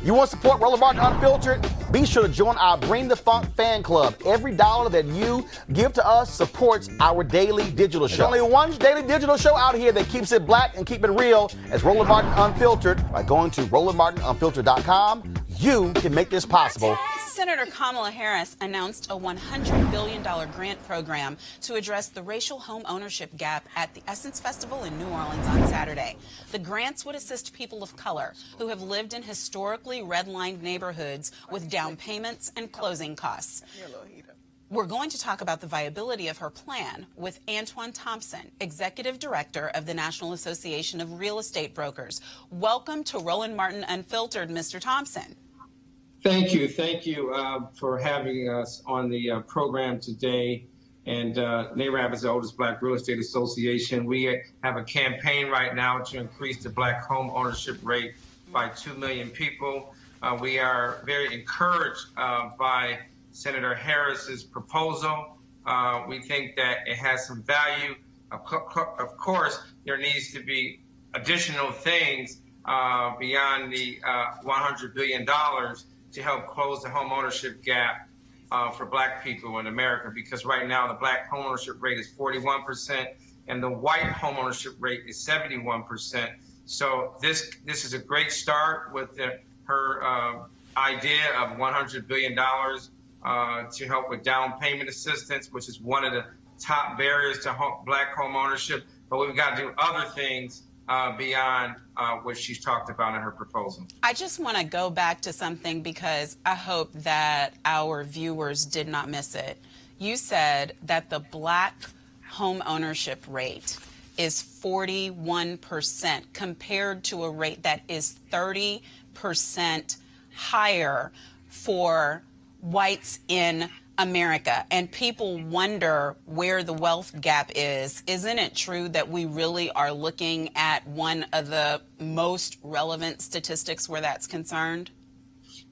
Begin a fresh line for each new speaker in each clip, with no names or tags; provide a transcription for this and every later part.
You want to support Roland Martin Unfiltered? Be sure to join our Bring the Funk fan club. Every dollar that you give to us supports our daily digital show. There's only one daily digital show out here that keeps it black and keep it real as Roland Martin Unfiltered. By going to RolandMartinUnfiltered.com, you can make this possible.
Senator Kamala Harris announced a $100 billion grant program to address the racial home ownership gap at the Essence Festival in New Orleans on Saturday. The grants would assist people of color who have lived in historically redlined neighborhoods with down payments and closing costs. We're going to talk about the viability of her plan with Antoine Thompson, Executive Director of the National Association of Real Estate Brokers. Welcome to Roland Martin Unfiltered, Mr. Thompson.
Thank you for having us on the program today. And NARAB is the oldest Black real estate association. We have a campaign right now to increase the Black home ownership rate by 2 million people. We are very encouraged by Senator Harris's proposal. We think that it has some value. Of course, there needs to be additional things beyond the $100 billion to help close the home ownership gap for Black people in America, because right now the Black home ownership rate is 41% and the white home ownership rate is 71%. So this is a great start with her idea of $100 billion to help with down payment assistance, which is one of the top barriers to Black home ownership. But we've got to do other things beyond what she's talked about in her proposal.
I just want to go back to something because I hope that our viewers did not miss it. You said that the Black home ownership rate is 41% compared to a rate that is 30% higher for whites in America, and people wonder where the wealth gap is. Isn't it true that we really are looking at one of the most relevant statistics where that's concerned?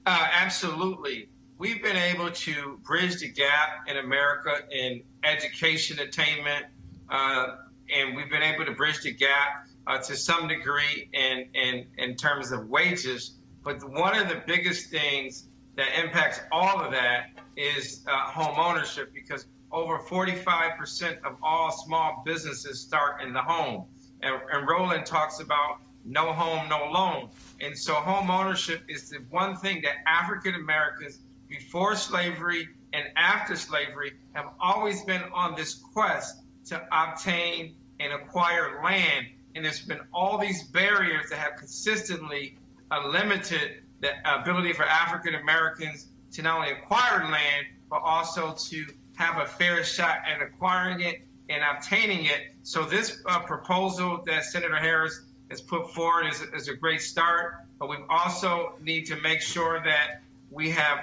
Absolutely. We've been able to bridge the gap in America in education attainment, and we've been able to bridge the gap to some degree in terms of wages. But one of the biggest things that impacts all of that is home ownership, because over 45% of all small businesses start in the home. And Roland talks about no home, no loan. And so home ownership is the one thing that African Americans before slavery and after slavery have always been on this quest to obtain and acquire land. And there's been all these barriers that have consistently limited the ability for African Americans to not only acquire land, but also to have a fair shot at acquiring it and obtaining it. So this proposal that Senator Harris has put forward is a great start, but we also need to make sure that we have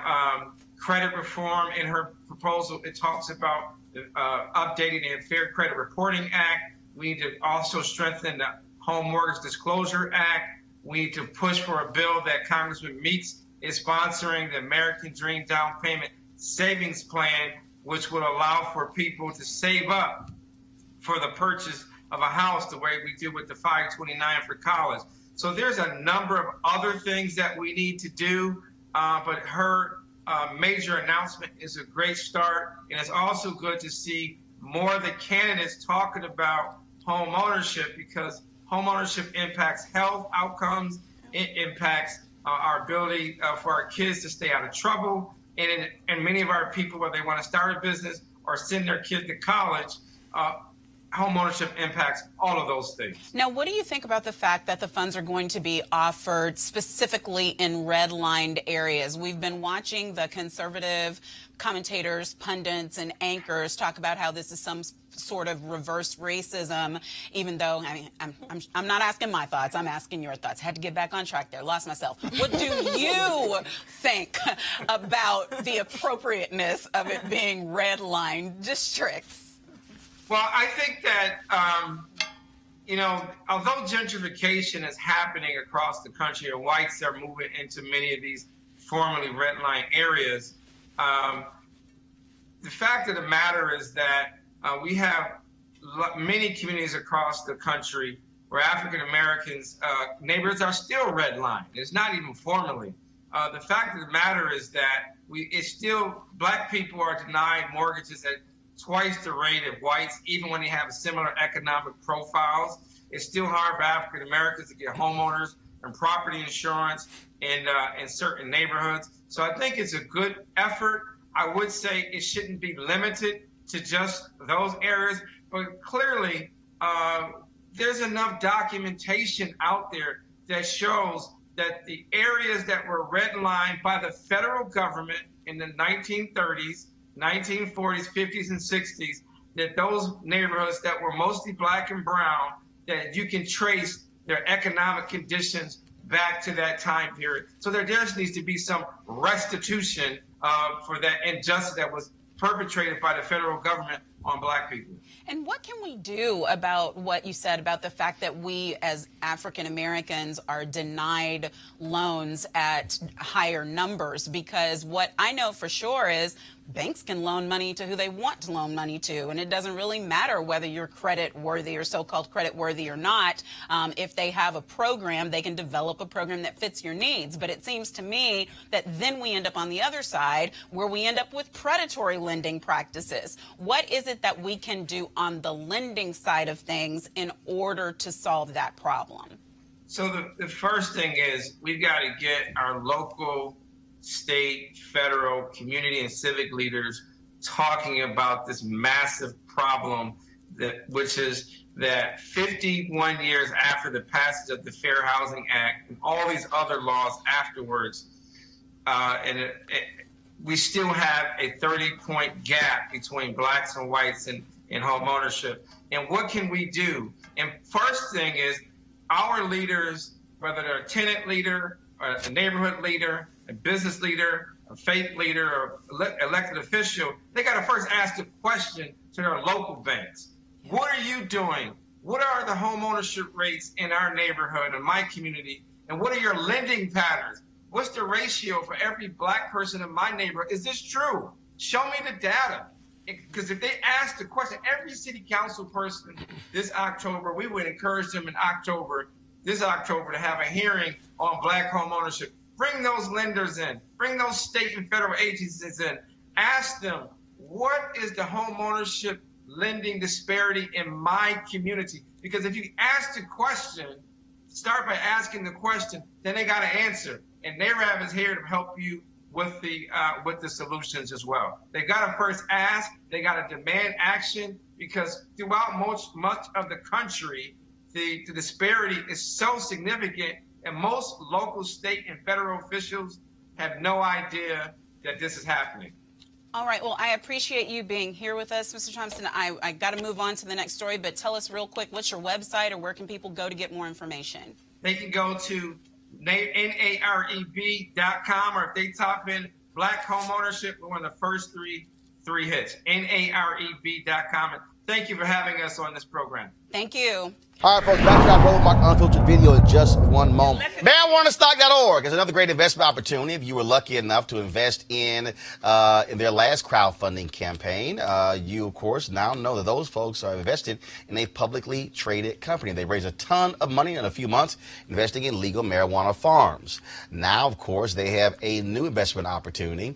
credit reform in her proposal. It talks about updating the Fair Credit Reporting Act. We need to also strengthen the Home Mortgage Disclosure Act. We need to push for a bill that Congressman Meeks is sponsoring, the American Dream Down Payment Savings Plan, which would allow for people to save up for the purchase of a house the way we do with the 529 for college. So there's a number of other things that we need to do, but her major announcement is a great start. And it's also good to see more of the candidates talking about home ownership, because home ownership impacts health outcomes. It impacts our ability for our kids to stay out of trouble. And many of our people, whether they want to start a business or send their kid to college, home ownership impacts all of those things.
Now, what do you think about the fact that the funds are going to be offered specifically in redlined areas? We've been watching the conservative commentators, pundits, and anchors talk about how this is some sort of reverse racism, even though, I mean, I'm not asking my thoughts, I'm asking your thoughts. Had to get back on track there, lost myself. What do you think about the appropriateness of it being redlined districts?
Well, I think that, although gentrification is happening across the country and whites are moving into many of these formerly redlined areas, the fact of the matter is that we have many communities across the country where African Americans neighborhoods are still redlined. It's not even formally. The fact of the matter is that black people are denied mortgages at twice the rate of whites, even when they have similar economic profiles. It's still hard for African Americans to get homeowners and property insurance in certain neighborhoods. So I think it's a good effort. I would say it shouldn't be limited to just those areas, but clearly there's enough documentation out there that shows that the areas that were redlined by the federal government in the 1930s, 1940s, 50s, and 60s, that those neighborhoods that were mostly black and brown, that you can trace their economic conditions back to that time period. So there just needs to be some restitution for that injustice that was perpetrated by the federal government on black people.
And what can we do about what you said about the fact that we as African Americans are denied loans at higher numbers? Because what I know for sure is banks can loan money to who they want to loan money to, and it doesn't really matter whether you're credit worthy or so-called credit worthy or not. If they have a program, they can develop a program that fits your needs. But it seems to me that then we end up on the other side where we end up with predatory lending practices. What is it that we can do on the lending side of things in order to solve that problem?
So the first thing is we've got to get our local, state, federal, community, and civic leaders talking about this massive problem, which is that 51 years after the passage of the Fair Housing Act and all these other laws afterwards, we still have a 30-point gap between blacks and whites in home ownership. And what can we do? And first thing is our leaders, whether they're a tenant leader, or a neighborhood leader, a business leader, a faith leader, or elected official, they got to first ask the question to their local banks. Yeah. What are you doing? What are the home ownership rates in our neighborhood, in my community? And what are your lending patterns? What's the ratio for every black person in my neighborhood? Is this true? Show me the data. Because if they ask the question, every city council person this October, we would encourage them in this October to have a hearing on black home ownership. Bring those lenders in. Bring those state and federal agencies in. Ask them, what is the home ownership lending disparity in my community? Because if you ask the question, start by asking the question, then they got to answer. And NARAB is here to help you with the solutions as well. They got to first ask, they got to demand action, because throughout much of the country, the disparity is so significant, and most local, state, and federal officials have no idea that this is happening.
All right. Well, I appreciate you being here with us, Mr. Thompson. I got to move on to the next story, but tell us real quick, what's your website, or where can people go to get more information? They can go to
NAREB.com, or if they type in black home ownership, we're one of the first three hits. NAREB.com. And thank you for having us on this program.
Thank you.
All right, folks, back to our Roland Unfiltered video in just one moment. MarijuanaStock.org is another great investment opportunity. If you were lucky enough to invest in their last crowdfunding campaign, you, of course, now know that those folks are invested in a publicly traded company. They raised a ton of money in a few months investing in legal marijuana farms. Now, of course, they have a new investment opportunity,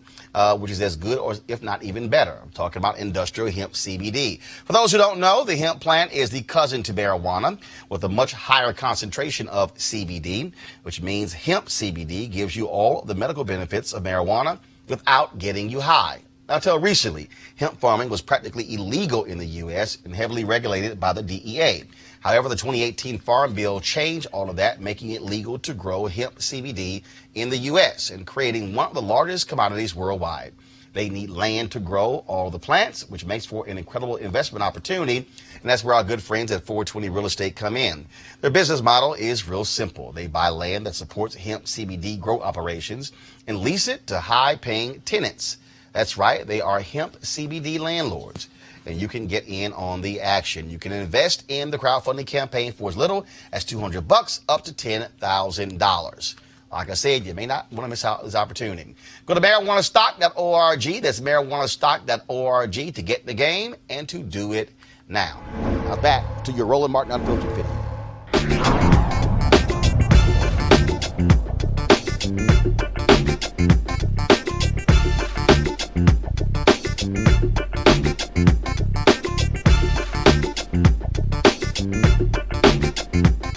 which is as good or if not even better. I'm talking about industrial hemp CBD. For those who don't know, the hemp plant is the cousin to marijuana, with a much higher concentration of CBD, which means hemp CBD gives you all the medical benefits of marijuana without getting you high. Now, until recently, hemp farming was practically illegal in the U.S. and heavily regulated by the DEA. However, the 2018 Farm Bill changed all of that, making it legal to grow hemp CBD in the U.S. and creating one of the largest commodities worldwide. They need land to grow all the plants, which makes for an incredible investment opportunity. And that's where our good friends at 420 Real Estate come in. Their business model is real simple. They buy land that supports hemp CBD grow operations and lease it to high-paying tenants. That's right. They are hemp CBD landlords. And you can get in on the action. You can invest in the crowdfunding campaign for as little as $200 up to $10,000. Like I said, you may not want to miss out on this opportunity. Go to marijuanastock.org. That's marijuanastock.org to get the game and to do it now. Now back to your Roland Martin Unfiltered video.